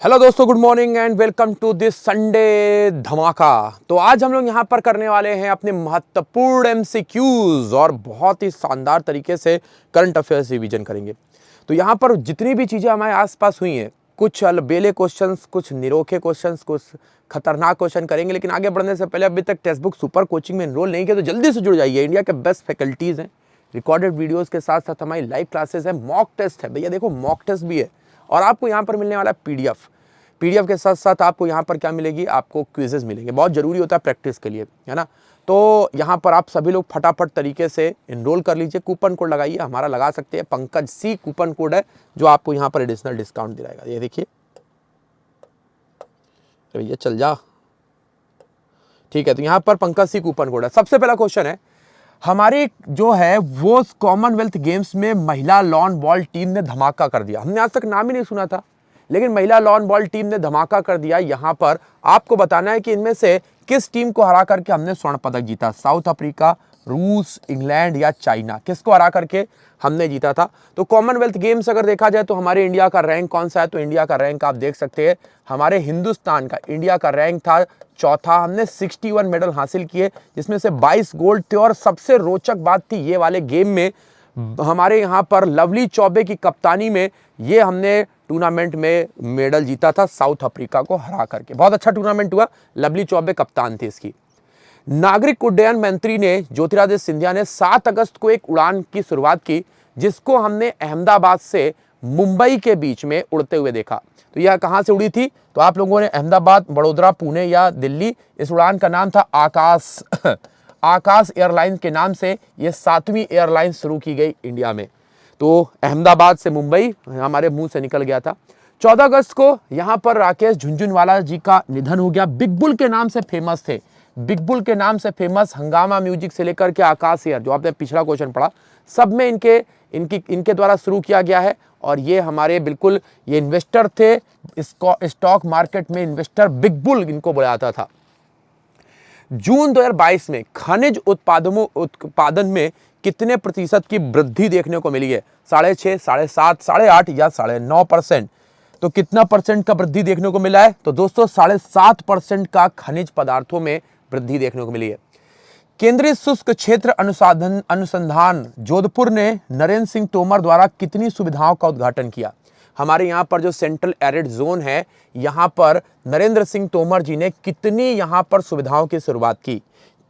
Hello दोस्तों, good morning and welcome to this Sunday धमाका। तो आज हम लोग यहाँ पर करने वाले हैं अपने महत्वपूर्ण एमसीक्यूज और बहुत ही शानदार तरीके से करंट अफेयर्स रिवीजन करेंगे। तो यहाँ पर जितनी भी चीज़ें हमारे आसपास हुई हैं, कुछ अलबेले क्वेश्चंस, कुछ निरोखे क्वेश्चंस, कुछ खतरनाक क्वेश्चन करेंगे। लेकिन आगे बढ़ने से पहले अभी तक टेक्स्ट बुक सुपर कोचिंग में एनरोल नहीं किया तो जल्दी से जुड़ जाइए। इंडिया के बेस्ट फैकल्टीज़ हैं, रिकॉर्डेड वीडियोज़ के साथ साथ हमारी लाइव क्लासेस हैं, मॉक टेस्ट है। भैया देखो, मॉक टेस्ट भी है और आपको यहाँ पर मिलने वाला है पीडीएफ के साथ साथ आपको यहाँ पर क्या मिलेगी, आपको क्विजेज मिलेंगे। बहुत जरूरी होता है प्रैक्टिस के लिए, है ना। तो यहाँ पर आप सभी लोग फटाफट तरीके से एनरोल कर लीजिए। कूपन कोड लगाइए, हमारा लगा सकते हैं, पंकज सी कूपन कोड है जो आपको यहाँ पर एडिशनल डिस्काउंट दिलाएगा। ये देखिए भैया, चल जा, ठीक है। तो यहाँ पर पंकज सी कूपन कोड है। सबसे पहला क्वेश्चन है, हमारी जो है वो कॉमनवेल्थ गेम्स में महिला लॉन बॉल टीम ने धमाका कर दिया। हमने आज तक नाम ही नहीं सुना था, लेकिन महिला लॉन बॉल टीम ने धमाका कर दिया। यहां पर आपको बताना है कि इनमें से किस टीम को हरा करके हमने स्वर्ण पदक जीता। साउथ अफ्रीका, रूस, इंग्लैंड या चाइना, किसको हरा करके हमने जीता था। तो कॉमनवेल्थ गेम्स अगर देखा जाए तो हमारे इंडिया का रैंक कौन सा है, तो इंडिया का रैंक आप देख सकते हैं, हमारे हिंदुस्तान का इंडिया का रैंक था चौथा। हमने 61 मेडल हासिल किए, जिसमें से 22 गोल्ड थे। और सबसे रोचक बात थी ये वाले गेम में, हमारे यहाँ पर लवली चौबे की कप्तानी में ये हमने टूर्नामेंट में मेडल जीता था, साउथ अफ्रीका को हरा करके। बहुत अच्छा टूर्नामेंट हुआ, लवली चौबे कप्तान थे इसकी। नागरिक उड्डयन मंत्री ने ज्योतिरादित्य सिंधिया ने 7 अगस्त को एक उड़ान की शुरुआत की, जिसको हमने अहमदाबाद से मुंबई के बीच में उड़ते हुए देखा। तो यह कहां से उड़ी थी, तो आप लोगों ने अहमदाबाद, बड़ोदरा, पुणे या दिल्ली, इस उड़ान का नाम था आकाश आकाश एयरलाइंस के नाम से ये 7वीं एयरलाइन शुरू की गई इंडिया में। तो अहमदाबाद से मुंबई हमारे मुंह से निकल गया था। 14 अगस्त को यहां पर राकेश झुनझुनवाला जी का निधन हो गया। बिग बुल के नाम से फेमस थे, बिग बुल के नाम से फेमस, हंगामा म्यूजिक से लेकर के आकाश एयर, जो आपने पिछला क्वेश्चन पढ़ा, सब में इनके द्वारा शुरू किया गया है। और ये हमारे बिल्कुल ये इन्वेस्टर थे, स्टॉक मार्केट में इन्वेस्टर, बिग बुल इनको बुलाता था। जून 2022 में खनिज उत्पादन में कितने प्रतिशत की वृद्धि देखने को मिली है? 6.5, 7.5, 8.5 या 9.5%। तो कितना परसेंट का वृद्धि देखने को मिला है? तो दोस्तों 7.5% का खनिज पदार्थों में वृद्धि देखने को मिली है। केंद्रीय शुष्क क्षेत्र अनुसंधान जोधपुर ने नरेंद्र सिंह तोमर द्वारा कितनी सुविधाओं का उद्घाटन किया? हमारे यहाँ पर जो सेंट्रल एरिड जोन है, यहाँ पर नरेंद्र सिंह तोमर जी ने कितनी यहाँ पर सुविधाओं की शुरुआत की?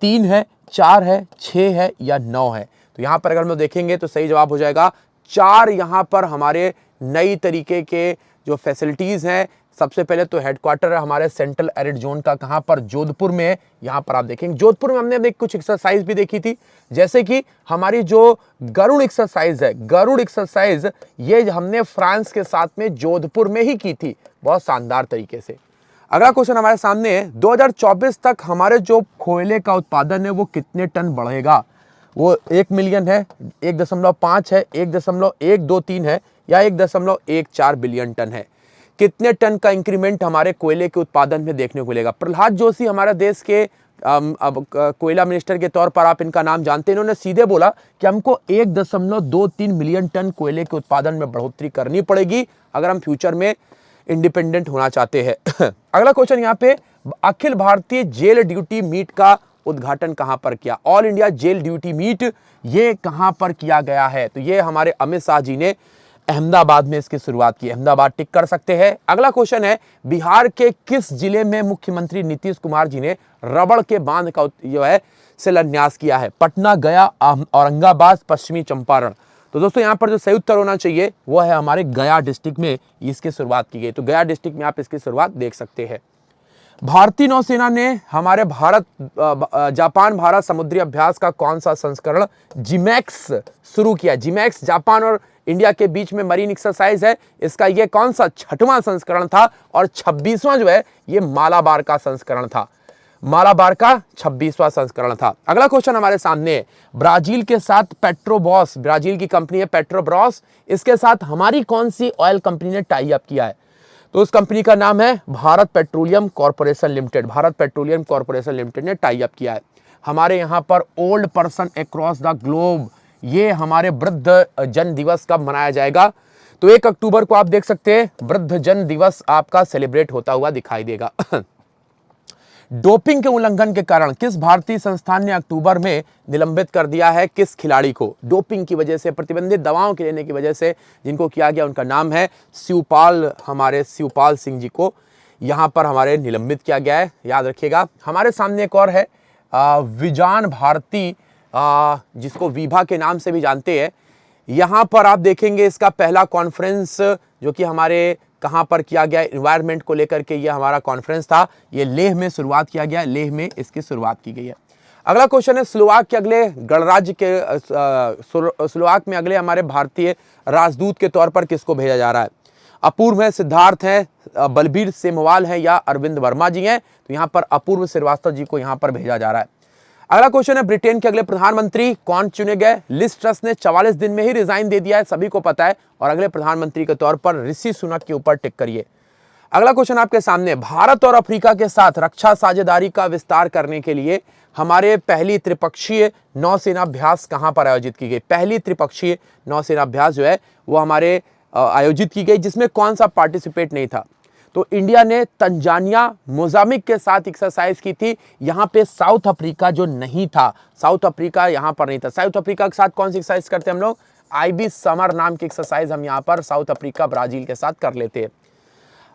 3 है, 4 है, 6 है या 9 है? तो यहाँ पर अगर हम देखेंगे तो सही जवाब हो जाएगा 4। यहाँ पर हमारे नई तरीके के जो फैसिलिटीज हैं, सबसे पहले तो हेडक्वार्टर है हमारे सेंट्रल एरिड जोन का, कहां पर? जोधपुर में। यहां पर आप देखेंगे जोधपुर में हमने कुछ एक्सरसाइज भी देखी थी, जैसे कि हमारी जो गरुड़ एक्सरसाइज है, गरुड़ एक्सरसाइज ये हमने फ्रांस के साथ में जोधपुर में ही की थी, बहुत शानदार तरीके से। अगला क्वेश्चन हमारे सामने है, 2024 तक हमारे जो कोयले का उत्पादन है वो कितने टन बढ़ेगा? वो 1 मिलियन है, 1.5 है, 1.123 है या 1.14 बिलियन टन है? कितने टन का इंक्रीमेंट हमारे कोयले के उत्पादन में देखने को मिलेगा? प्रहलाद जोशी हमारे देश के कोयला मिनिस्टर के तौर पर आप इनका नाम जानते हैं। इन्होंने सीधे बोला कि हमको 1.23 मिलियन टन कोयले के उत्पादन में बढ़ोतरी करनी पड़ेगी अगर हम फ्यूचर में इंडिपेंडेंट होना चाहते हैं। अगला क्वेश्चन यहाँ पे, Akhil Bharatiya jail duty meet का उद्घाटन कहां पर किया? All India jail duty meet ये कहां पर किया गया है? तो ये हमारे अमित शाह जी ने अहमदाबाद में इसकी शुरुआत की। अहमदाबाद टिक कर सकते हैं। अगला क्वेश्चन है, बिहार के किस जिले में मुख्यमंत्री नीतीश कुमार जी ने रबड़ के बांध का जो है शिलान्यास किया है? पटना, गया, औरंगाबाद, पश्चिमी चंपारण। तो दोस्तों यहाँ पर जो सही उत्तर होना चाहिए वो है हमारे गया डिस्ट्रिक्ट में इसकी शुरुआत की गई। तो गया डिस्ट्रिक्ट में आप इसकी शुरुआत देख सकते हैं। भारतीय नौसेना ने हमारे जापान भारत समुद्री अभ्यास का कौन सा संस्करण जिमैक्स शुरू किया? जिमैक्स जापान और इंडिया के बीच में मरीन एक्सरसाइज है, इसका ये कौन सा 6वां संस्करण था? और 26वां जो है ये मालाबार का संस्करण था, मालाबार का 26वां संस्करण था। अगला क्वेश्चन हमारे सामने है, ब्राजील के साथ पेट्रोब्रॉस, ब्राजील की कंपनी है पेट्रोब्रॉस, इसके साथ हमारी कौन सी ऑयल कंपनी ने टाई अप किया है? तो उस कंपनी का नाम है Bharat petroleum corporation limited. Bharat petroleum corporation limited ने टाई अप किया है। हमारे यहाँ पर old person across the globe, ये हमारे वृद्ध जन दिवस कब मनाया जाएगा? तो 1 अक्टूबर को आप देख सकते हैं वृद्धजन दिवस आपका सेलिब्रेट होता हुआ दिखाई देगा। डोपिंग के उल्लंघन के कारण किस भारतीय संस्थान ने अक्टूबर में निलंबित कर दिया है किस खिलाड़ी को? डोपिंग की वजह से, प्रतिबंधित दवाओं के लेने की वजह से जिनको किया गया, उनका नाम है शिवपाल, हमारे शिवपाल सिंह जी को यहां पर हमारे निलंबित किया गया है, याद रखिएगा। हमारे सामने एक और है विजान भारती, जिसको विभा के नाम से भी जानते हैं। यहां पर आप देखेंगे इसका पहला कॉन्फ्रेंस जो कि हमारे कहां पर किया गया, एनवायरनमेंट को लेकर के ये हमारा कॉन्फ्रेंस था, ये लेह में शुरुआत किया गया, लेह में इसकी शुरुआत की गई है। अगला क्वेश्चन है स्लोवाक के अगले गणराज्य के स्लोवाक में अगले हमारे भारतीय राजदूत के तौर पर किसको भेजा जा रहा है? अपूर्व है, सिद्धार्थ है, बलबीर सेमवाल है या अरविंद वर्मा जी हैं? तो यहाँ पर अपूर्व श्रीवास्तव जी को यहाँ पर भेजा जा रहा है। अगला क्वेश्चन है ब्रिटेन के अगले प्रधानमंत्री कौन चुने गए? लिज ट्रस ने 44 दिन में ही रिजाइन दे दिया है, सभी को पता है, और अगले प्रधानमंत्री के तौर पर ऋषि सुनक के ऊपर टिक करिए। अगला क्वेश्चन आपके सामने, भारत और अफ्रीका के साथ रक्षा साझेदारी का विस्तार करने के लिए हमारे पहली त्रिपक्षीय नौसेना अभ्यास कहां पर आयोजित की गई? पहली त्रिपक्षीय नौसेना अभ्यास जो है वो हमारे आयोजित की गई, जिसमें कौन सा पार्टिसिपेट नहीं था? तो इंडिया ने तंजानिया, मोजाम्बिक के साथ एक्सरसाइज की थी। यहां पे साउथ अफ्रीका जो नहीं था, साउथ अफ्रीका यहां पर नहीं था। साउथ अफ्रीका के साथ कौन सी एक्सरसाइज करते हैं हम लोग? आईबी समर नाम की एक्सरसाइज हम यहां पर साउथ अफ्रीका, ब्राजील के साथ कर लेते हैं।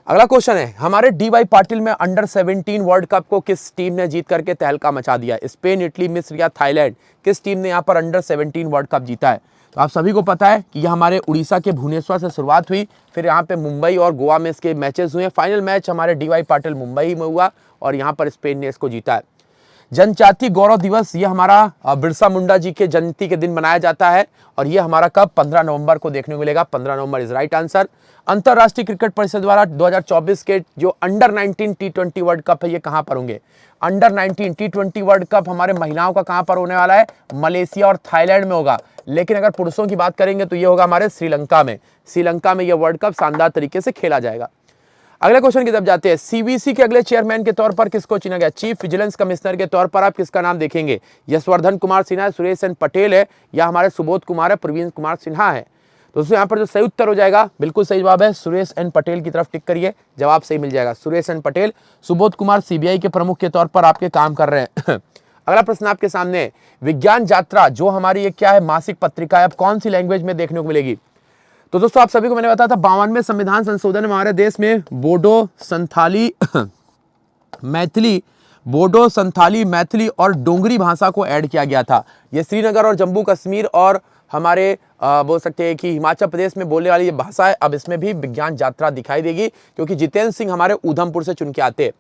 अगला क्वेश्चन है हमारे डी.वाई. पाटिल में अंडर 17 वर्ल्ड कप को किस टीम ने जीत करके तहलका मचा दिया? स्पेन, इटली, मिस्र या थाईलैंड? किस टीम ने यहां पर अंडर 17 वर्ल्ड कप जीता है? तो आप सभी को पता है कि यह हमारे उड़ीसा के भुवनेश्वर से शुरुआत हुई, फिर यहाँ पे मुंबई और गोवा में इसके मैचेस हुए। फाइनल मैच हमारे डी.वाई. पाटिल मुंबई में हुआ और यहाँ पर स्पेन ने इसको जीता है। जनजाति गौरव दिवस ये हमारा बिरसा मुंडा जी के जयंती के दिन मनाया जाता है और ये हमारा कब? 15 नवंबर को देखने को मिलेगा। 15 नवंबर इज राइट आंसर। अंतरराष्ट्रीय क्रिकेट परिषद द्वारा 2024 के जो अंडर 19 टी20 वर्ल्ड कप है ये कहां पर होंगे? अंडर 19 टी20 वर्ल्ड कप हमारे महिलाओं का कहां पर होने वाला है? मलेशिया और थाईलैंड में होगा। लेकिन अगर पुरुषों की बात करेंगे तो ये होगा हमारे श्रीलंका में। श्रीलंका में ये वर्ल्ड कप शानदार तरीके से खेला जाएगा। अगले क्वेश्चन की तरफ जाते हैं। सीबीसी के अगले चेयरमैन के तौर पर किसको चुना गया? चीफ विजिलेंस कमिश्नर के तौर पर आप किसका नाम देखेंगे? यशवर्धन कुमार सिन्हा, सुरेश एन पटेल है या हमारे सुबोध कुमार है, प्रवीण कुमार सिन्हा है? दोस्तों यहाँ पर जो सही उत्तर हो जाएगा, बिल्कुल सही जवाब है सुरेश एन पटेल की तरफ टिक करिए, जवाब सही मिल जाएगा। सुरेश एन पटेल, सुबोध कुमार सीबीआई के प्रमुख के तौर पर आपके काम कर रहे हैं। अगला प्रश्न आपके सामने, विज्ञान यात्रा जो हमारी ये क्या है? मासिक पत्रिका है, अब कौन सी लैंग्वेज में देखने को मिलेगी? तो दोस्तों आप सभी को मैंने बताया था 52वें संविधान संशोधन में हमारे देश में बोडो, संथाली, मैथिली, बोडो, संथाली, मैथिली और डोंगरी भाषा को ऐड किया गया था। ये श्रीनगर और जम्मू कश्मीर और हमारे बोल सकते हैं कि हिमाचल प्रदेश में बोलने वाली ये भाषा है। अब इसमें भी विज्ञान यात्रा दिखाई देगी क्योंकि जितेंद्र सिंह हमारे उधमपुर से चुन के आते।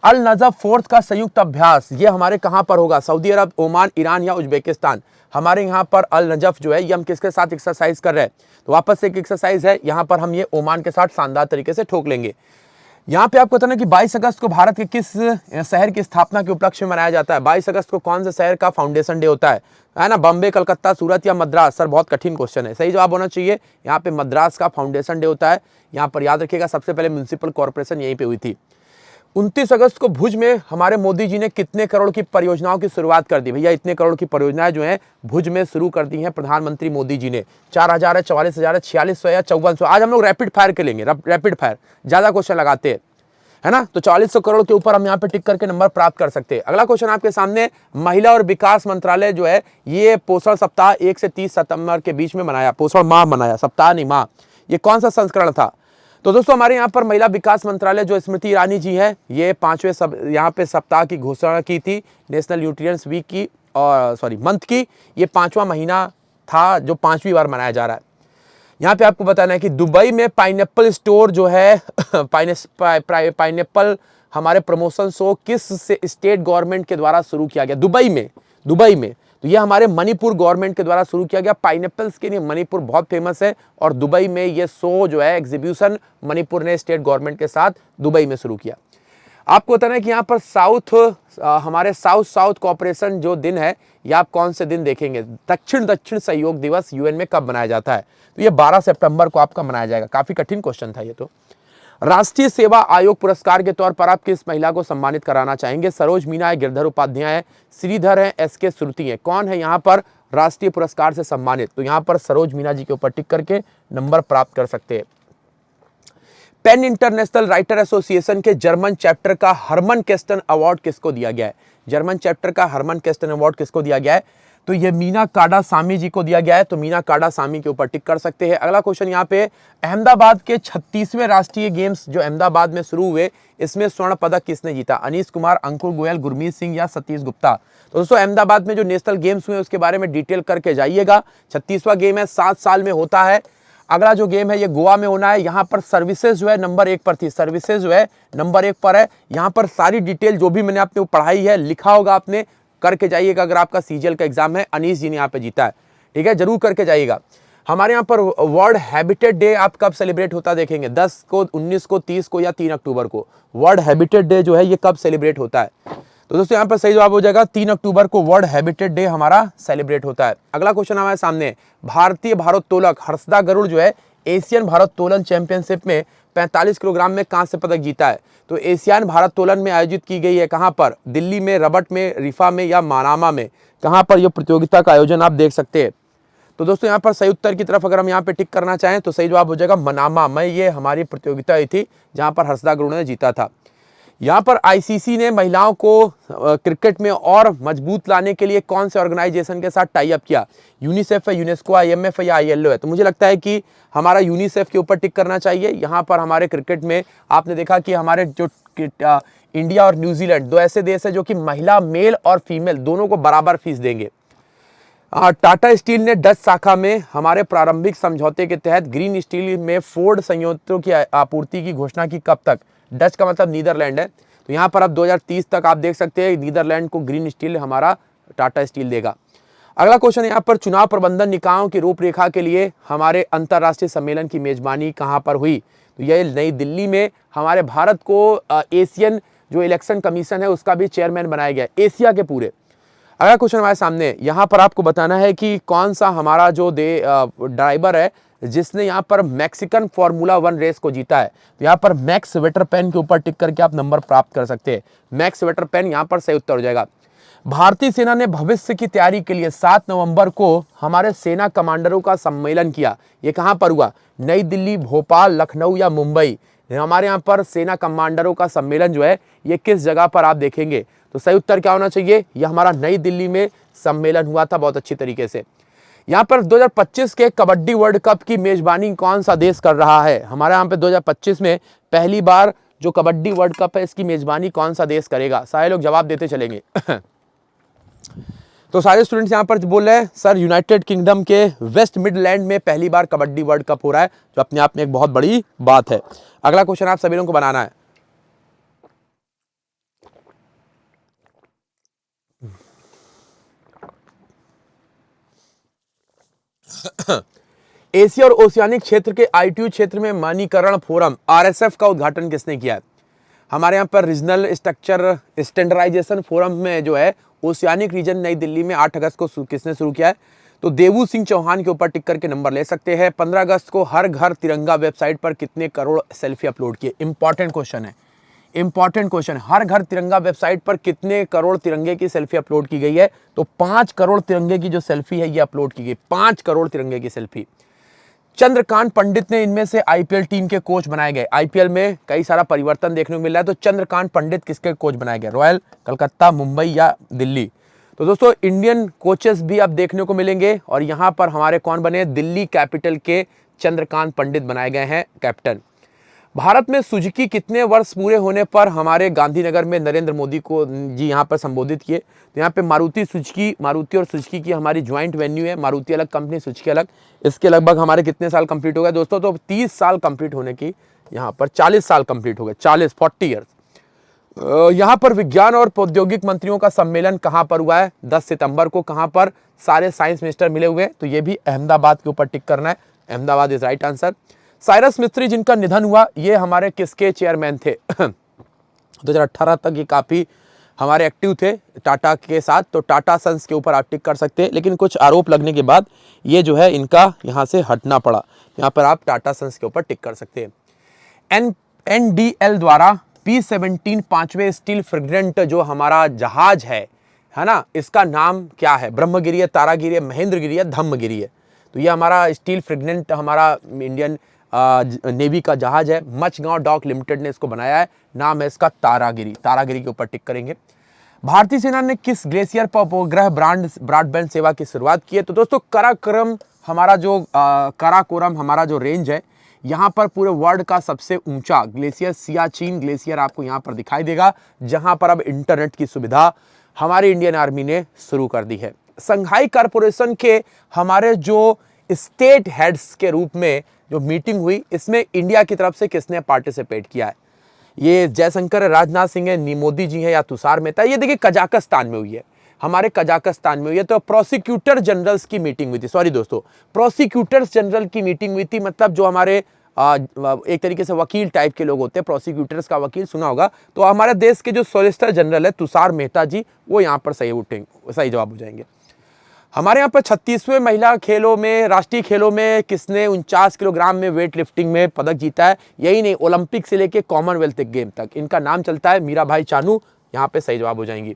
अल नजफ फोर्स का संयुक्त अभ्यास ये हमारे कहां पर होगा? सऊदी अरब, ओमान, ईरान या उज्बेकिस्तान? हमारे यहाँ पर अल नजफ जो है ये हम किसके साथ एक्सरसाइज कर रहे हैं? तो वापस से एक एक्सरसाइज है, यहाँ पर हम ये ओमान के साथ शानदार तरीके से ठोक लेंगे। यहाँ पे आपको बताना कि 22 अगस्त को भारत के किस शहर की स्थापना के उपलक्ष्य में मनाया जाता है? 22 अगस्त को कौन से शहर का फाउंडेशन डे होता है ना? बॉम्बे, कलकत्ता, सूरत या मद्रास? सर बहुत कठिन क्वेश्चन है, सही जवाब होना चाहिए यहाँ पे मद्रास का फाउंडेशन डे होता है। यहाँ पर याद रखिएगा सबसे पहले म्युनिसिपल कॉर्पोरेशन यहीं पे हुई थी। 29 अगस्त को भुज में हमारे मोदी जी ने कितने करोड़ की परियोजनाओं की शुरुआत कर दी? भैया इतने करोड़ की परियोजनाएं जो हैं भुज में शुरू कर दी हैं प्रधानमंत्री मोदी जी ने। 4000 है, 44,000 है, 4600 या 5400? आज हम लोग रैपिड फायर के लेंगे, रैपिड फायर, ज्यादा क्वेश्चन लगाते हैं, है ना? तो 4400 करोड़ के ऊपर हम यहाँ पे टिक करके नंबर प्राप्त कर सकते हैं। अगला क्वेश्चन आपके सामने, महिला और विकास मंत्रालय जो है ये पोषण सप्ताह 1 से 30 सितंबर के बीच में मनाया, पोषण माह मनाया, सप्ताह नहीं माह। ये कौन सा संस्करण था? तो दोस्तों हमारे यहाँ पर महिला विकास मंत्रालय जो स्मृति ईरानी जी है ये 5वें यहाँ पे सप्ताह की घोषणा की थी, नेशनल न्यूट्रिएंट्स वीक की और मंथ की। ये 5वां महीना था जो 5वीं बार मनाया जा रहा है। यहाँ पे आपको बताना है कि दुबई में पाइनएप्पल स्टोर जो है पाइनएप्पल हमारे प्रमोशन शो किस से स्टेट गवर्नमेंट के द्वारा शुरू किया गया? दुबई में तो ये हमारे मणिपुर गवर्नमेंट के द्वारा शुरू किया गया। पाइनएप्पल्स के लिए मणिपुर बहुत फेमस है और दुबई में ये शो जो है एग्जीबिशन मणिपुर ने स्टेट गवर्नमेंट के साथ दुबई में शुरू किया। आपको बताना है कि यहाँ पर हमारे साउथ कोऑपरेशन जो दिन है ये आप कौन से दिन देखेंगे? दक्षिण सहयोग दिवस यूएन में कब मनाया जाता है? तो ये 12 सितंबर को आपका मनाया जाएगा। काफी कठिन क्वेश्चन था ये तो। राष्ट्रीय सेवा आयोग पुरस्कार के तौर पर आप किस महिला को सम्मानित कराना चाहेंगे? सरोज मीना है, गिरधर उपाध्याय है, श्रीधर है, एसके श्रुति है? कौन है यहाँ पर राष्ट्रीय पुरस्कार से सम्मानित? तो यहाँ पर सरोज मीना जी के ऊपर टिक करके नंबर प्राप्त कर सकते हैं। पेन इंटरनेशनल राइटर एसोसिएशन के जर्मन चैप्टर का हरमन केस्टन अवार्ड किसको दिया गया है? जर्मन चैप्टर का हरमन केस्टन अवार्ड किसको दिया गया है? तो ये मीना काडासामी जी को दिया गया है। तो मीना काडासामी के ऊपर टिक कर सकते हैं। अगला क्वेश्चन यहाँ पे, अहमदाबाद के 36वें राष्ट्रीय गेम्स जो अहमदाबाद में शुरू हुए, इसमें स्वर्ण पदक किसने जीता? अनीश कुमार, अंकुर गोयल, गुरमीत सिंह या सतीश गुप्ता? तो दोस्तों अहमदाबाद में जो नेशनल गेम्स हुए उसके बारे में डिटेल करके जाइएगा। 36वां गेम है, 7 साल में होता है। अगला जो गेम है ये गोवा में होना है। यहाँ पर सर्विसेज जो है नंबर 1 पर थी, सर्विसेज जो है नंबर 1 पर है। यहाँ पर सारी डिटेल जो भी मैंने आपने पढ़ाई है लिखा होगा, आपने करके जाइएगा। अगर आपका सीजीएल का एग्जाम है, अनीश जी ने यहाँ पे जीता है, ठीक है, जरूर करके जाइएगा। हमारे यहाँ पर वर्ल्ड हैबिटेट डे आप कब सेलिब्रेट होता देखेंगे? 10 को, 19 को, 30 को या 3 अक्टूबर को? वर्ल्ड हैबिटेट डे जो है ये कब सेलिब्रेट होता है? तो दोस्तों यहाँ पर सही जवाब हो जाएगा 3 अक्टूबर को वर्ल्ड हैबिटेट डे हमारा सेलिब्रेट होता है। अगला क्वेश्चन हमारे सामने, भारतीय भारोत्तोलक हर्षदा गरुड़ जो है एशियन भारोत्तोलन चैंपियनशिप में 45 किलोग्राम में कांस्य पदक जीता है। तो एशियान भारोत्तोलन में आयोजित की गई है कहां पर? दिल्ली में, रबट में, रिफा में या मानामा में? कहां पर यह प्रतियोगिता का आयोजन आप देख सकते हैं। तो दोस्तों यहाँ पर सही उत्तर की तरफ अगर हम यहाँ पे टिक करना चाहें तो सही जवाब हो जाएगा मनामा में। ये हमारी प्रतियोगिता हुई थी जहां पर हर्षदा गरुड़ ने जीता था। यहाँ पर आईसीसी ने महिलाओं को क्रिकेट में और मजबूत लाने के लिए कौन से ऑर्गेनाइजेशन के साथ टाई अप किया? यूनिसेफ है, यूनेस्को, आईएमएफ है या आईएलओ है? तो मुझे लगता है कि हमारा यूनिसेफ के ऊपर टिक करना चाहिए। यहाँ पर हमारे क्रिकेट में आपने देखा कि हमारे जो इंडिया और न्यूजीलैंड दो ऐसे देश है जो कि महिला, मेल और फीमेल दोनों को बराबर फीस देंगे। टाटा स्टील ने डच शाखा में हमारे प्रारंभिक समझौते के तहत ग्रीन स्टील में फोर्ड संयंत्रों की आपूर्ति की घोषणा की कब तक? डच का मतलब नीदरलैंड है। तो यहाँ पर अब 2030 तक आप देख सकते हैं नीदरलैंड को ग्रीन स्टील हमारा टाटा स्टील देगा। अगला क्वेश्चन यहाँ पर, चुनाव प्रबंधन निकायों की रूपरेखा के लिए हमारे अंतर्राष्ट्रीय सम्मेलन की मेजबानी कहाँ पर हुई? तो यह नई दिल्ली में हमारे भारत को एशियन जो इलेक्शन कमीशन है उसका भी चेयरमैन बनाया गया, एशिया के पूरे। अगला क्वेश्चन हमारे सामने, यहाँ पर आपको बताना है कि कौन सा हमारा जो ड्राइवर है जिसने यहाँ पर मैक्सिकन फॉर्मूला 1 रेस को जीता है। तो यहाँ पर मैक्स वेटरपेन के ऊपर टिक करके आप नंबर प्राप्त कर सकते हैं। मैक्स वेटरपेन यहाँ पर सही उत्तर हो जाएगा। भारतीय सेना ने भविष्य की तैयारी के लिए 7 नवंबर को हमारे सेना कमांडरों का सम्मेलन किया। ये कहाँ पर हुआ? नई दिल्ली, भोपाल, लखनऊ या मुंबई? हमारे यहाँ पर सेना कमांडरों का सम्मेलन जो है ये किस जगह पर आप देखेंगे? तो सही उत्तर क्या होना चाहिए? यह हमारा नई दिल्ली में सम्मेलन हुआ था बहुत अच्छी तरीके से। यहाँ पर 2025 के कबड्डी वर्ल्ड कप की मेजबानी कौन सा देश कर रहा है? हमारे यहाँ पे 2025 में पहली बार जो कबड्डी वर्ल्ड कप है इसकी मेजबानी कौन सा देश करेगा? सारे लोग जवाब देते चलेंगे। तो सारे स्टूडेंट्स यहाँ पर बोल रहे हैं सर यूनाइटेड किंगडम के वेस्ट मिडलैंड में पहली बार कबड्डी वर्ल्ड कप हो रहा है, जो अपने आप में एक बहुत बड़ी बात है। अगला क्वेश्चन आप सभी लोगों को बनाना है। एशिया और ओशियानिक क्षेत्र के आईटीयू क्षेत्र में मानकीकरण फोरम आरएसएफ का उद्घाटन किसने किया है? हमारे यहाँ पर रीजनल स्ट्रक्चर स्टैंडर्डाइजेशन फोरम में जो है ओशियानिक रीजन नई दिल्ली में 8 अगस्त को किसने शुरू किया है? तो देवू सिंह चौहान के ऊपर टिक करके नंबर ले सकते हैं। 15 अगस्त को हर घर तिरंगा वेबसाइट पर कितने करोड़ सेल्फी अपलोड किए? इंपॉर्टेंट क्वेश्चन है, इंपॉर्टेंट क्वेश्चन। हर घर तिरंगा वेबसाइट पर कितने करोड़ तिरंगे की सेल्फी अपलोड की गई है? तो 5 करोड़ तिरंगे की जो सेल्फी है ये अपलोड की गई, 5 करोड़ तिरंगे की सेल्फी। चंद्रकांत पंडित ने इनमें से आईपीएल टीम के कोच बनाए गए। आईपीएल में कई सारा परिवर्तन देखने को मिल रहा है, तो चंद्रकांत पंडित किसके कोच बनाए गए? रॉयल, कलकत्ता, मुंबई या दिल्ली? तो दोस्तों इंडियन कोचेस भी अब देखने को मिलेंगे और यहाँ पर हमारे कौन बने? दिल्ली कैपिटल के चंद्रकांत पंडित बनाए गए हैं कैप्टन। भारत में सुजुकी कितने वर्ष पूरे होने पर हमारे गांधीनगर में नरेंद्र मोदी को जी यहाँ पर संबोधित किए? तो यहाँ पे मारुति और सुजुकी की हमारी ज्वाइंट वेन्यू है, मारुति अलग कंपनी, सुजुकी अलग। इसके लगभग हमारे कितने साल कंप्लीट हो गए दोस्तों? तो 30 साल कंप्लीट होने की यहाँ पर 40 साल कंप्लीट हो गए, 40 ईयर्स। यहाँ पर विज्ञान और प्रौद्योगिक मंत्रियों का सम्मेलन कहाँ पर हुआ है? 10 सितंबर को। कहाँ पर? सारे साइंस मिनिस्टर मिले हुए, तो ये भी अहमदाबाद के ऊपर टिक करना है। Ahmedabad is right answer. Cyrus मिस्त्री जिनका निधन हुआ ये हमारे किसके चेयरमैन थे? 2018 तक ये काफी हमारे एक्टिव थे टाटा के साथ, तो टाटा सन्स के ऊपर आप टिक कर सकते हैं, लेकिन कुछ आरोप लगने के बाद ये जो है इनका यहाँ से हटना पड़ा। यहाँ पर आप टाटा सन्स के ऊपर टिक कर सकते हैं। एनडीएल द्वारा P-17 5वें स्टील फ्रिगेंट जो हमारा जहाज है है ना, इसका नाम क्या है? ब्रह्मगिरी है, तारागिरी है, महेंद्रगिरी है, धम्मगिरी है। तो ये हमारा स्टील फ्रेगनेंट हमारा इंडियन नेवी का जहाज है, मचगांव डॉक लिमिटेड ने इसको बनाया है, नाम है इसका तारागिरी। तारागिरी के ऊपर टिक करेंगे। भारतीय सेना ने किस ग्लेशियर पर उपग्रह ब्रॉडबैंड सेवा की शुरुआत की है? तो दोस्तों काराकोरम हमारा जो काराकोरम हमारा जो रेंज है, यहाँ पर पूरे वर्ल्ड का सबसे ऊंचा ग्लेशियर सियाचिन ग्लेशियर आपको यहाँ पर दिखाई देगा, जहां पर अब इंटरनेट की सुविधा हमारी इंडियन आर्मी ने शुरू कर दी है। संघाई कॉरपोरेशन के हमारे जो स्टेट हेड्स के रूप में जो मीटिंग हुई, इसमें इंडिया की तरफ से किसने पार्टिसिपेट किया है? ये जयशंकर है, राजनाथ सिंह है, मोदी जी है या तुषार मेहता? ये देखिए कजाकिस्तान में हुई है, हमारे कजाकिस्तान में हुई है। तो प्रोसिक्यूटर जनरल्स की मीटिंग हुई थी, सॉरी दोस्तों, प्रोसिक्यूटर्स जनरल की मीटिंग हुई थी, मतलब जो हमारे एक तरीके से वकील टाइप के लोग होते हैं, प्रोसिक्यूटर्स का वकील सुना होगा। तो हमारे देश के जो सॉलिसिटर जनरल है तुषार मेहता जी, वो यहाँ पर सही जवाब हो जाएंगे। हमारे यहाँ पर 36वें महिला खेलों में, राष्ट्रीय खेलों में किसने 49 किलोग्राम में वेट लिफ्टिंग में पदक जीता है? यही नहीं, ओलंपिक से लेके कॉमनवेल्थ गेम तक इनका नाम चलता है, मीराभाई चानू, यहाँ पे सही जवाब हो जाएंगी।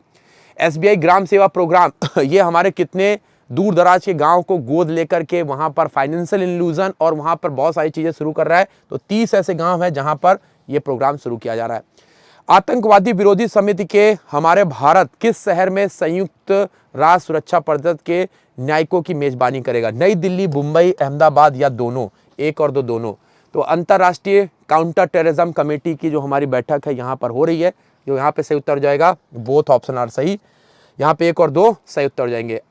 SBI ग्राम सेवा प्रोग्राम ये हमारे कितने दूर दराज के गांव को गोद लेकर के वहां पर फाइनेंशियल इंक्लूजन और वहां पर बहुत सारी चीजें शुरू कर रहा है। तो 30 ऐसे गांव हैं जहां पर यह प्रोग्राम शुरू किया जा रहा है। आतंकवादी विरोधी समिति के हमारे भारत किस शहर में संयुक्त राष्ट्र सुरक्षा परिषद के न्यायिकों की मेजबानी करेगा? नई दिल्ली, मुंबई, अहमदाबाद या दोनों? एक और दो, दोनों। तो अंतर्राष्ट्रीय काउंटर टेररिज्म कमेटी की जो हमारी बैठक है यहाँ पर हो रही है, जो यहाँ पे सही उत्तर हो जाएगा, बोथ ऑप्शन आर सही। यहाँ पे एक और दो सही उत्तर हो जाएंगे।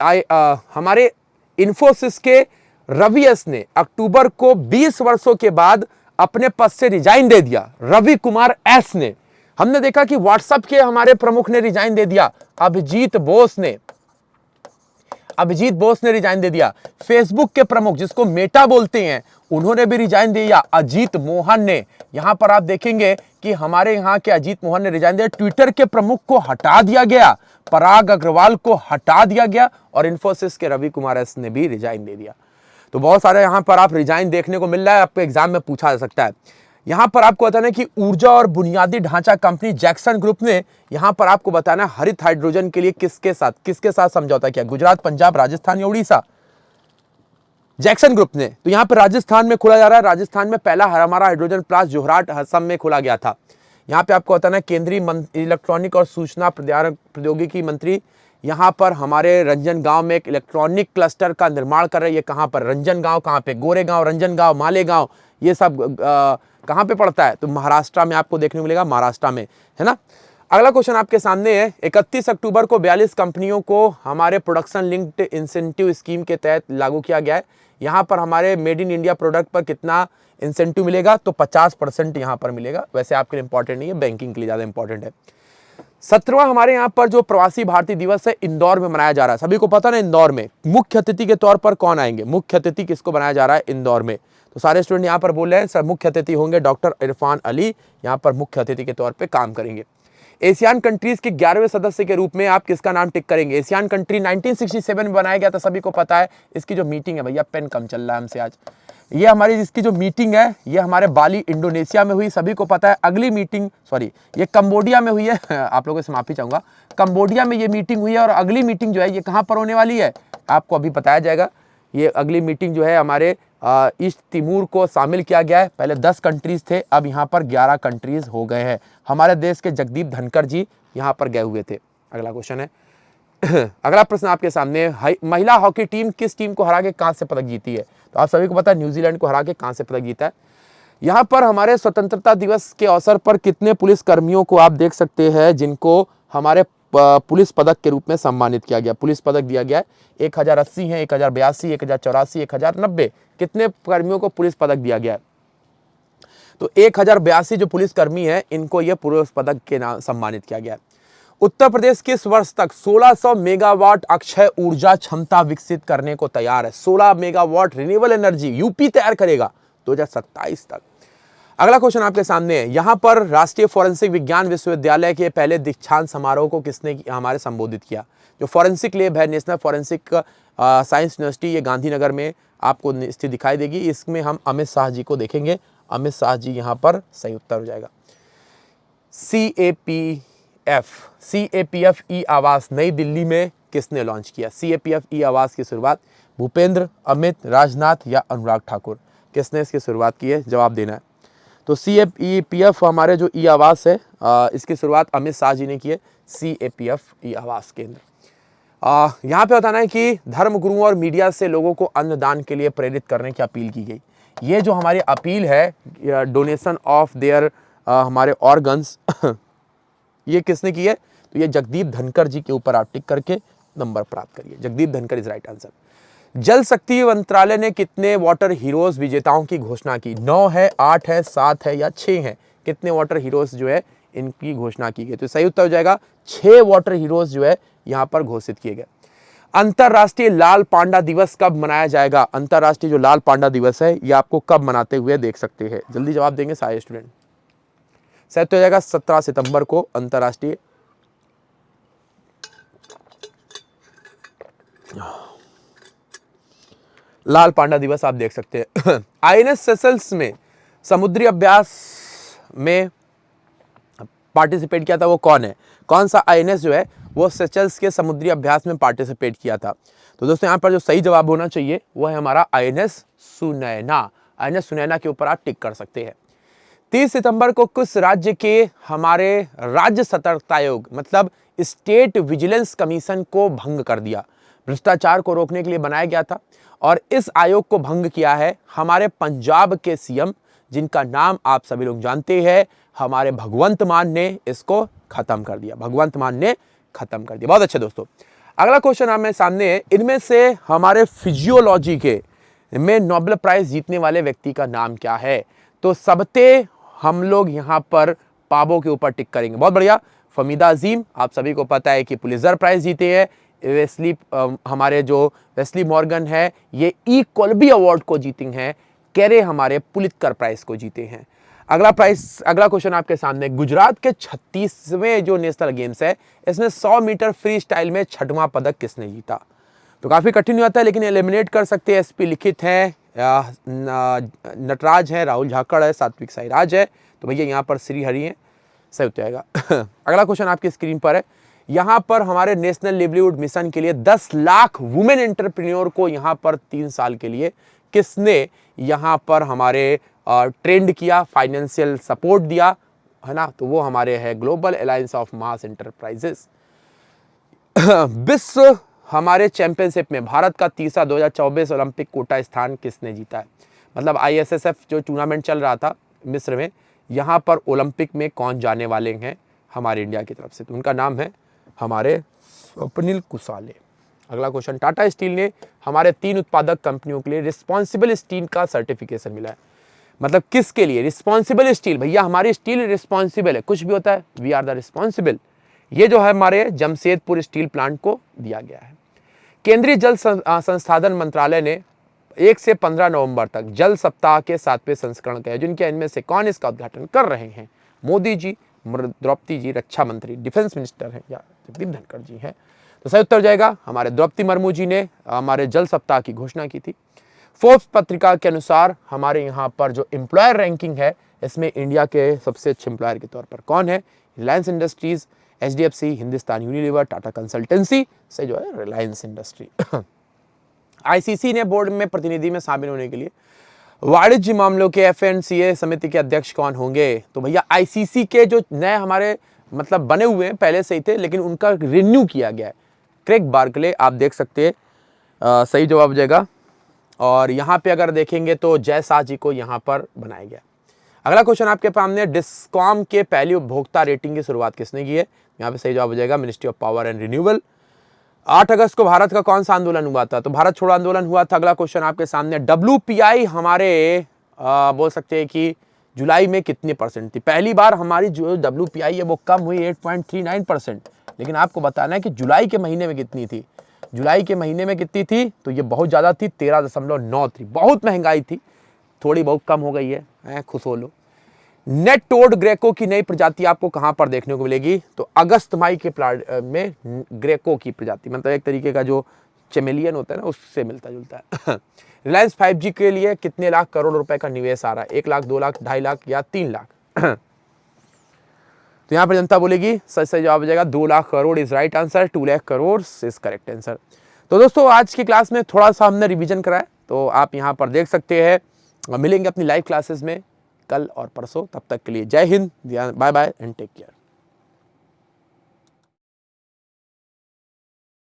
हमारे इन्फोसिस के रवि एस ने अक्टूबर को 20 वर्षों के बाद अपने पद से रिजाइन दे दिया। रवि कुमार एस ने, हमने देखा कि व्हाट्सएप के हमारे प्रमुख ने रिजाइन दे दिया, अभिजीत बोस ने रिजाइन दे दिया। फेसबुक के प्रमुख जिसको मेटा बोलते हैं, उन्होंने भी रिजाइन दिया, अजीत मोहन ने। यहां पर आप देखेंगे कि हमारे यहां के अजीत मोहन ने रिजाइन दिया। ट्विटर के प्रमुख को हटा दिया गया, पराग अग्रवाल को हटा दिया गया, और इन्फोसिस के रवि कुमार एस ने भी रिजाइन दे दिया। तो बहुत सारे यहां पर आप रिजाइन देखने को मिल रहा है, आपको एग्जाम में पूछा जा सकता है। यहां पर आपको बताना है कि ऊर्जा और बुनियादी ढांचा कंपनी जैक्सन ग्रुप ने यहां पर आपको बताना है हरित हाइड्रोजन के लिए किसके साथ समझौता किया? गुजरात, पंजाब, राजस्थान या उड़ीसा? जैक्सन ग्रुप ने। तो यहां पर राजस्थान में खोला जा रहा है। राजस्थान में पहला हमारा हाइड्रोजन प्लांट जोरहाट असम में खोला गया था। यहां पे आपको बताना है केंद्रीय इलेक्ट्रॉनिक और सूचना प्रौद्योगिकी मंत्री यहां पर हमारे रंजनगांव में एक इलेक्ट्रॉनिक क्लस्टर का निर्माण कर रहे हैं। ये कहां पर? रंजनगांव कहां पे? गोरेगांव, रंजनगांव, मालेगांव, ये सब कहां पे पड़ता है? तो महाराष्ट्र में आपको देखने को मिलेगा, महाराष्ट्र में, है ना। अगला क्वेश्चन आपके सामने है। 31 अक्टूबर को 42 कंपनियों को हमारे प्रोडक्शन लिंक्ड इंसेंटिव स्कीम के तहत लागू किया गया है। यहां पर हमारे मेड इन इंडिया प्रोडक्ट पर कितना इंसेंटिव मिलेगा? तो 50% यहां पर मिलेगा। वैसे आपके लिए इंपॉर्टेंट नहीं है, बैंकिंग के लिए ज्यादा इंपॉर्टेंट है। 17वां हमारे यहाँ पर जो प्रवासी भारतीय दिवस है इंदौर में मनाया जा रहा है। सभी को पता ना, इंदौर में मुख्य अतिथि के तौर पर कौन आएंगे? मुख्य अतिथि किसको बनाया जा रहा है इंदौर में? तो सारे स्टूडेंट यहाँ पर बोल रहे हैं सर मुख्य अतिथि होंगे डॉक्टर इरफान अली, यहाँ पर मुख्य अतिथि के तौर पर काम करेंगे। एशियान कंट्रीज के 11वें सदस्य के रूप में आप किसका नाम टिक करेंगे? एशियान कंट्री 1967 में बनाया गया था, सभी को पता है। इसकी जो मीटिंग है, भैया पेन कम चल रहा है हमसे आज, ये हमारी इसकी जो मीटिंग है ये हमारे बाली इंडोनेशिया में हुई, सभी को पता है। अगली मीटिंग ये कंबोडिया में हुई है आप लोगों से माफी चाहूंगा, कंबोडिया में ये मीटिंग हुई है। और अगली मीटिंग जो है ये कहां पर होने वाली है आपको अभी बताया जाएगा। ये अगली मीटिंग जो है हमारे ईस्ट तिमूर को शामिल किया गया है। पहले 10 कंट्रीज थे, अब यहाँ पर 11 कंट्रीज हो गए हैं। हमारे देश के जगदीप धनखड़ जी यहाँ पर गए हुए थे। अगला क्वेश्चन है अगला प्रश्न आपके सामने, महिला हॉकी टीम किस टीम को हरा के कांस्य पदक जीती है? तो आप सभी को पता है न्यूजीलैंड को हरा के कांस्य पदक जीता है। यहाँ पर हमारे स्वतंत्रता दिवस के अवसर पर कितने पुलिस कर्मियों को आप देख सकते हैं जिनको हमारे पुलिस पदक के रूप में सम्मानित किया गया, पुलिस पदक दिया गया है? 1080 है, 1082, 1084, 1090, कितने कर्मियों को पुलिस पदक दिया गया है? तो 1082 जो पुलिस कर्मी है इनको यह पुलिस पदक के नाम सम्मानित किया गया है। उत्तर प्रदेश किस वर्ष तक 1600 मेगावाट अक्षय ऊर्जा क्षमता विकसित करने को तैयार है? 16 मेगावाट रिन्यूएबल एनर्जी यूपी तैयार करेगा 2027 तक। अगला क्वेश्चन आपके सामने है। यहां पर राष्ट्रीय फोरेंसिक विज्ञान विश्वविद्यालय के पहले दीक्षांत समारोह को किसने हमारे संबोधित किया? जो फोरेंसिक लैब है, नेशनल फोरेंसिक साइंस यूनिवर्सिटी, ये गांधीनगर में आपको स्थित दिखाई देगी। इसमें हम अमित शाह जी को देखेंगे। अमित शाह जी यहाँ पर सही उत्तर हो जाएगा। CAPF ई आवास नई दिल्ली में किसने लॉन्च किया? CAPF ई आवास की शुरुआत भूपेंद्र, अमित, राजनाथ या अनुराग ठाकुर, किसने इसकी शुरुआत की है? जवाब देना है। तो CAPF हमारे जो ई आवास है इसकी शुरुआत अमित शाह जी ने की है। CAPF ई आवास केंद्र। यहाँ पे बताना है कि धर्म गुरुओं और मीडिया से लोगों को अन्नदान के लिए प्रेरित करने की अपील की गई। ये जो हमारी अपील है डोनेशन ऑफ देयर हमारे ऑर्गन्स ये किसने की है? तो ये जगदीप धनखड़ जी के ऊपर आप टिक करके नंबर प्राप्त करिए। Jagdeep Dhankhar is right answer. जल शक्ति मंत्रालय ने कितने वाटर हीरोज विजेताओं की घोषणा की? 9 है, 8 है, 7 है या 6 है? कितने वाटर हीरोज जो है इनकी घोषणा की गई? तो सही उत्तर हो जाएगा 6 वाटर हीरोज जो है यहाँ पर घोषित किए गए। अंतरराष्ट्रीय लाल पांडा दिवस कब मनाया जाएगा? अंतरराष्ट्रीय जो लाल पांडा दिवस है ये आपको कब मनाते हुए देख सकते हैं? जल्दी जवाब देंगे सारे स्टूडेंट। सही उत्तर हो जाएगा 17 सितंबर को अंतरराष्ट्रीय लाल पांडा दिवस आप देख सकते हैं। INS सेशल्स में समुद्री अभ्यास में पार्टिसिपेट किया था वो कौन है? कौन सा INS जो है वो सेशल्स के समुद्री अभ्यास में पार्टिसिपेट किया था? तो दोस्तों यहाँ पर जो सही जवाब होना चाहिए वो है हमारा INS सुनैना। INS सुनैना के ऊपर आप टिक कर सकते हैं। 30 सितंबर को किस राज्य के हमारे राज्य सतर्कता आयोग मतलब स्टेट विजिलेंस कमीशन को भंग कर दिया? भ्रष्टाचार को रोकने के लिए बनाया गया था और इस आयोग को भंग किया है हमारे पंजाब के CM जिनका नाम आप सभी लोग जानते हैं, हमारे भगवंत मान ने इसको खत्म कर दिया। भगवंत मान ने खत्म कर दिया। बहुत अच्छे दोस्तों, अगला क्वेश्चन हमारे सामने है, इनमें से हमारे फिजियोलॉजी के में नोबेल प्राइज जीतने वाले व्यक्ति का नाम क्या है? तो सबते हम लोग यहाँ पर पाबो के ऊपर टिक करेंगे। बहुत बढ़िया। फमीदा अजीम, आप सभी को पता है कि पुलित्जर प्राइज जीते हैं। वेस्ली हमारे जो वेस्ली मॉर्गन है ये ई कोल्बी अवार्ड को जीती हैं। कैरे हमारे पुलित्जर प्राइज को जीते हैं। अगला क्वेश्चन आपके सामने, गुजरात के 36वें जो नेशनल गेम्स है इसमें 100 मीटर फ्री स्टाइल में 6वां पदक किसने जीता? तो काफी कठिन होता है लेकिन एलिमिनेट कर सकते हैं। SP लिखित है, नटराज है, राहुल झाकड़ है, सात्विक साईराज है। तो भैया यहाँ पर श्री हरि है। सही हो जाएगा। अगला क्वेश्चन आपकी स्क्रीन पर है, यहाँ पर हमारे नेशनल लिवलीहुड मिशन के लिए 10 लाख वुमेन एंटरप्रेन्योर को यहाँ पर 3 साल के लिए किसने यहाँ पर हमारे ट्रेंड किया, फाइनेंशियल सपोर्ट दिया, है ना? तो वो हमारे है global alliance of mass enterprises. विश्व हमारे चैंपियनशिप में भारत का तीसरा 2024 ओलंपिक कोटा स्थान किसने जीता है? मतलब ISSF जो टूर्नामेंट चल रहा था मिस्र में, यहाँ पर ओलंपिक में कौन जाने वाले हैं हमारे इंडिया की तरफ से? तो उनका नाम है हमारे स्वप्निल कुसाले। अगला क्वेश्चन, टाटा स्टील ने हमारे 3 उत्पादक कंपनियों के लिए रिस्पॉन्सिबल स्टील का सर्टिफिकेशन मिला है। मतलब किसके लिए रिस्पॉन्सिबल स्टील? भैया हमारी स्टील रिस्पॉन्सिबल है, कुछ भी होता है वी आर द रिस्पॉन्सिबल। ये जो है हमारे जमशेदपुर स्टील प्लांट को दिया गया है। केंद्रीय जल संसाधन मंत्रालय ने 1 से 15 नवंबर तक जल सप्ताह के 7वें संस्करण का आयोजन किया। इनमें से कौन इसका उद्घाटन कर रहे हैं? मोदी जी, द्रौपदी जी रक्षा मंत्री, डिफेंस मिनिस्टर हैं या जगदीप धनखड़ जी हैं? तो सही उत्तर हो जाएगा हमारे द्रौपदी मुर्मू जी ने हमारे जल सप्ताह की घोषणा की थी। फोर्ब्स पत्रिका के अनुसार हमारे यहाँ पर जो एम्प्लॉयर रैंकिंग है इसमें इंडिया के सबसे अच्छे एम्प्लॉयर के तौर पर कौन है? Reliance industries, HDFC, Hindustan Unilever, Tata consultancy से जो है रिलायंस इंडस्ट्री। ICC ने बोर्ड में प्रतिनिधि में शामिल होने के लिए वाणिज्य मामलों के FNCA समिति के अध्यक्ष कौन होंगे? तो भैया ICC के जो नए हमारे मतलब बने हुए हैं, पहले से ही थे लेकिन उनका रिन्यू किया गया है, क्रेग बार्कले आप देख सकते हैं। सही जवाब हो जाएगा। और यहाँ पे अगर देखेंगे तो जय शाह जी को यहाँ पर बनाया गया। अगला क्वेश्चन आपके सामने, डिस्कॉम के पहली उपभोक्ता रेटिंग की शुरुआत किसने की है? यहाँ पे सही जवाब हो जाएगा ministry of power and renewable. 8 अगस्त को भारत का कौन सा आंदोलन हुआ था? तो भारत छोड़ो आंदोलन हुआ था। अगला क्वेश्चन आपके सामने, WPI हमारे बोल सकते हैं कि जुलाई में कितनी परसेंट थी? पहली बार हमारी जो WPI है वो कम हुई 8.39%, लेकिन आपको बताना है कि जुलाई के महीने में कितनी थी। जुलाई के महीने में कितनी थी? तो ये बहुत ज़्यादा थी, 13.9 थी। बहुत महंगाई थी, थोड़ी बहुत कम हो गई है, खुश हो लो। नेट टोड ग्रेको की नई प्रजाति आपको कहां पर देखने को मिलेगी? तो अगस्त माई के प्लाट में ग्रेको की प्रजाति, मतलब एक तरीके का जो चेमेलियन होता है ना उससे मिलता जुलता है। रिलायंस 5G के लिए कितने लाख करोड़ रुपए का निवेश आ रहा है? 1 लाख, 2 लाख, 2.5 लाख या 3 लाख? तो यहाँ पर जनता बोलेगी सच सही जवाब हो जाएगा 2 lakh crore is right answer, 2 lakh crore is correct answer. तो दोस्तों आज की क्लास में थोड़ा सा हमने रिवीजन कराया, तो आप यहाँ पर देख सकते हैं। मिलेंगे अपनी लाइव क्लासेस में कल और परसों, तब तक के लिए जय हिंद, bye bye and take care.